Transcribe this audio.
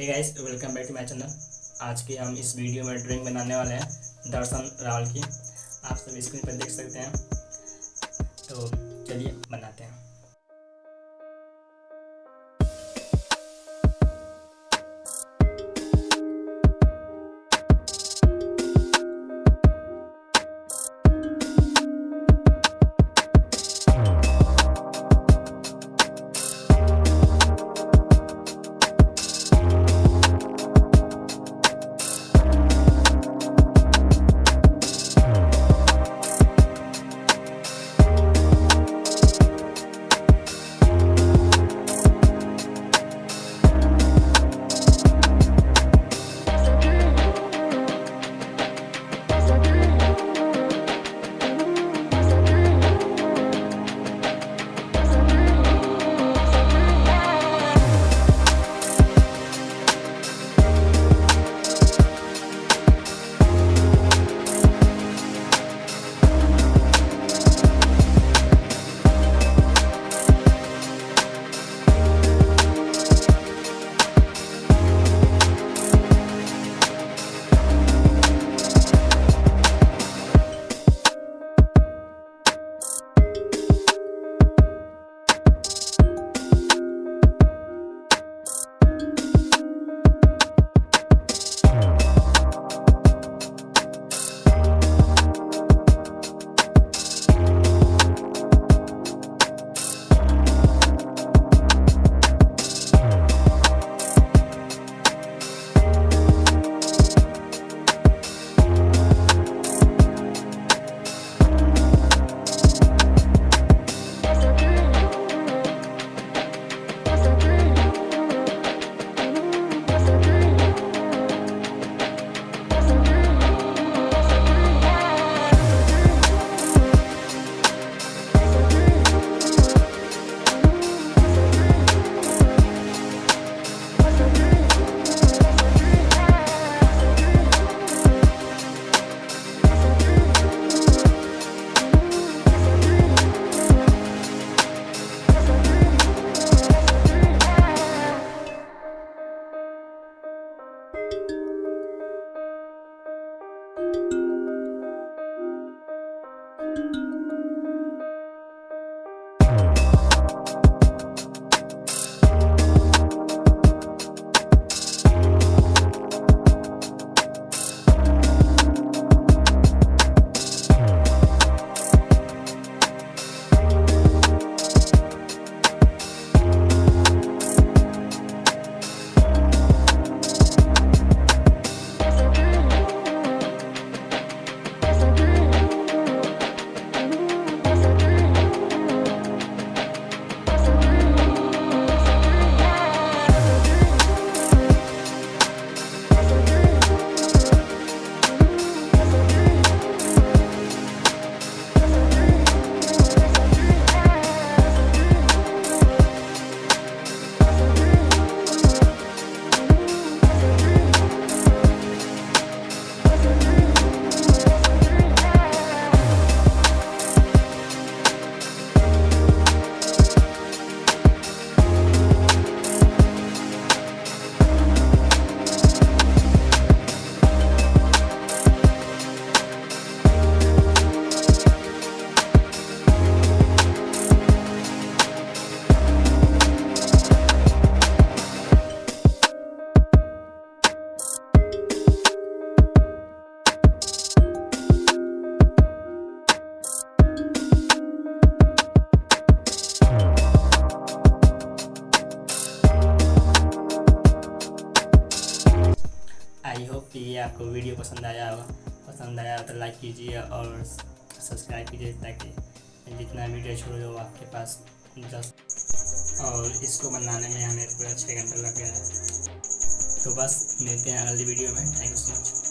Hey guys, welcome back to my channel. आज के हम इस वीडियो में ड्राइंग बनाने वाले हैं दर्शन रावल की। आप सब स्क्रीन पर देख सकते हैं, तो चलिए बनाते हैं। आई होप कि ये आपको वीडियो पसंद आया होगा। पसंद आया तो लाइक कीजिए और सब्सक्राइब कीजिए, ताकि जितना वीडियो छोड़ो वो आपके पास 10। और इसको बनाने में हमें पूरा 6 घंटा लग गया है। तो बस मिलते हैं अगली वीडियो में। Thank you so much.